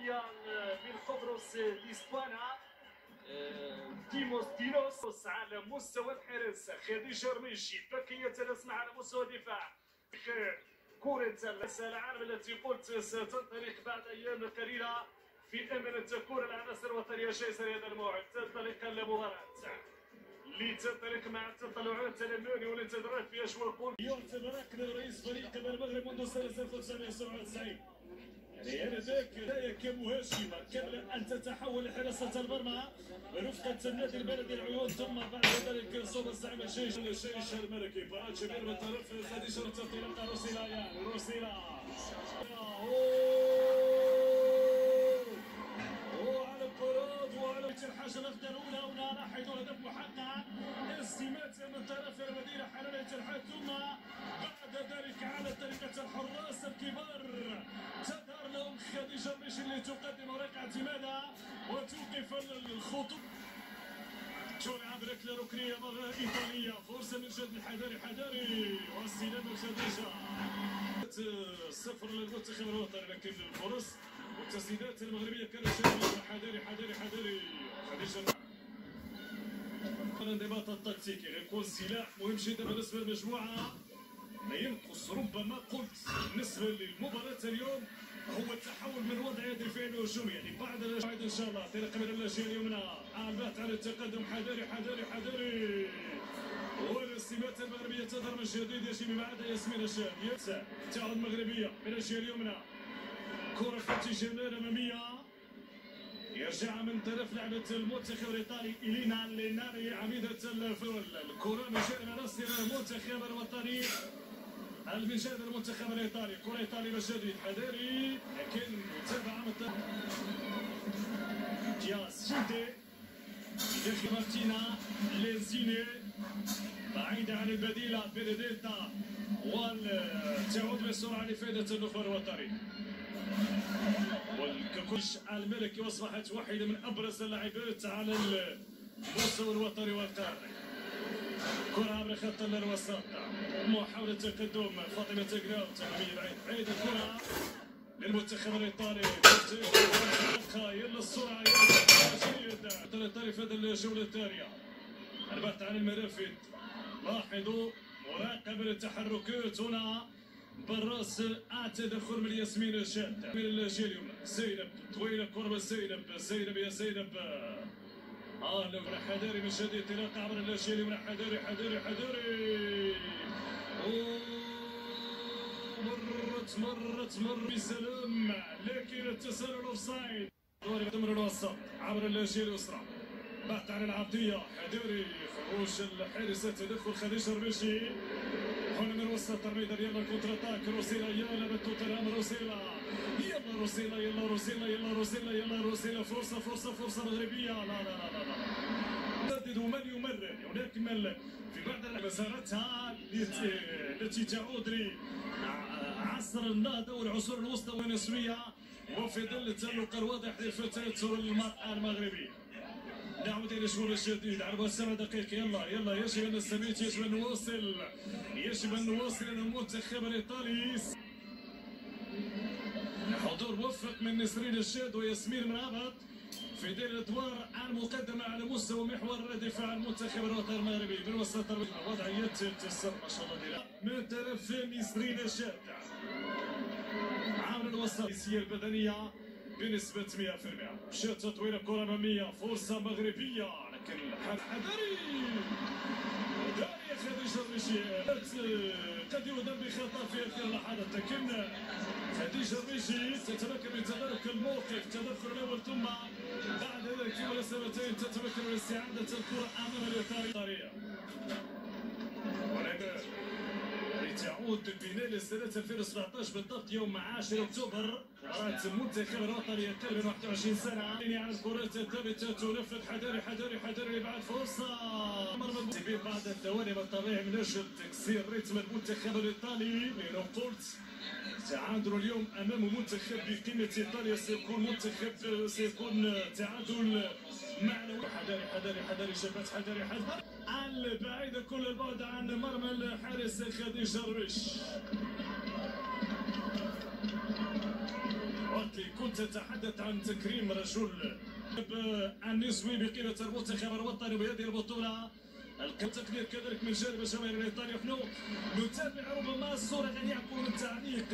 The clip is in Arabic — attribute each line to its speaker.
Speaker 1: ايطاليان من قبرص لاسبانا دينوس على مستوى الحارس خديجه رميشي، بقيه الاسماء على مستوى الدفاع. كرة كأس العالم التي قلت ستنطلق بعد ايام قليله في امل ان تكون العناصر الوطنيه جاهزه لهذا الموعد. تنطلق المباراه لتنطلق مع التطلعات الامنيه والانتظارات في اجواء كل يعتبر اكبر رئيس فريق المغرب منذ سنه 1997. يعني ذاك بدايه كمهاجم قبل ان تتحول لحراسه المرمى رفقه النادي البلدي العيون، ثم بعد ذلك صوب الزعيم الجيش الملكي. فراد جميل من طرف خديجه تنطلق روسيلا وعلى الكرات وعلى الحاجه الاخضر الاولى هنا لاحظوا هدف محقق استماتة من طرف المدينه حلال الجرحات، ثم بعد ذلك على طريقه الحراس الكبار تظهر لهم خديجه رميشي اللي تقدم ركعه اعتمادها وتوقف الخطوط. شوري عبر ركله ركنيه ايطاليه، فرصه من جد حذاري واستلام خديجه. 0 للمنتخب الوطني، لكن الفرص والتسديدات المغربيه كانت جيده. حذاري خديجه. الانضباط التكتيكي غيكون سلاح مهم جدا بالنسبه للمجموعه. ما ينقص ربما قلت بالنسبه للمباراه اليوم هو التحول من وضعيه دفاعيه لهجومي، يعني بعد القواعد ان شاء الله انطلاقا من اللاجئه اليمنى البحث عن التقدم. حذاري والاستماتة المغربيه تظهر من جديد. يجب بعد ياسمين الشام تعود المغربيه من الجهه اليمنى، كره في الاتجاه الاماميه يرجع من طرف لعبه المنتخب الايطالي إلينا ليناري عميده الفول. الكره من جانب نصر المنتخب الوطني من جانب المنتخب الايطالي. كره ايطاليه من جديد، حذاري لكن متابعه من دياز شيتي داخل مارتينا لينزيني بعيده عن البديله بيريديتا، وتعود بسرعه لفائده النخبه الوطني. والكوكوش الملكي واصبحت واحده من ابرز اللاعبات على المستوى الوطني والقاري. كره عبر خط الوسط، محاوله تقدم فاطمه تقراو تماميه بعيد الكره للمنتخب الايطالي. يلا السرعه جيد الايطالي في هذه الجوله الثانيه. البحث عن المرافد، لاحظوا مراقبه التحركات هنا بالراس. التدخل من ياسمين الشاد من الجهه اليمنى. زينب طويله كره زينب يا زينب. حذاري من جديد انطلاق عبر الجهه اليمنى. حذاري مرت بسلام، لكن التسلل اوفسايد. ضمن الوسط عبر الجهه اليسرى، بحث عن العرضيه. حذاري خروج الحارسه، تدخل خديجه رميشي هنا من وسط الميدان. يلا الكونتر اتاك، روسيلا يلا بالتوتنهام. يلا روسيلا فرصه مغربيه. لا سدد ومن يمرر. هناك من في بعض مساراتها التي تعود لعصر النهضه والعصور الوسطى والنسويه، وفي ظل التألق الواضح للفتاه والمراه المغربيه. نعود الى شغل الجديد على 7 دقائق. يلا يجب ان نستميت، يجب ان نواصل المنتخب الايطالي. حضور موفق من نسرين الشاد وياسمين مرابط في دير الادوار المقدمه على مستوى محور دفاع المنتخب الوطني المغربي من وسط وضعيه تسر ما شاء الله من طرف نسرين الشاد. عامل الوسط البدنيه بنسبة 100%. مشات تطويل الكرة أمامية، فرصة مغربية، لكن حذاري خديجة رميشي قد يهدم بخطأ في آخر اللحظات، لكن خديجة رميشي تتمكن من تدارك الموقف. تدخل الأول ثم بعد ذلك في مناسبتين تتمكن من استعادة الكرة أمام الإيطالية. تعود بناء سنة 2017 بالضبط يوم 10 أكتوبر. مباراة المنتخب الوطني أقل من 21 سنة على الكرات الثابتة تنفذ. حذاري بعد فرصة بعد الثواني بالطبيعي من أجل تكسير رتم المنتخب الإيطالي. لأنه قلت تعادل اليوم أمام منتخب بقيمة إيطاليا سيكون تعادل معنوي. حذاري شبات. حذاري البعيدة كل البعد عن مرمى الحارس خديجة رميشي. وقت اللي كنت تتحدث عن تكريم رجل النسوي بقيادة المنتخب الوطني بهذه البطولة. التقدير كذلك من جانب الجماهير الايطاليه. نحن نتابع ربما الصوره غادي يكون التعليق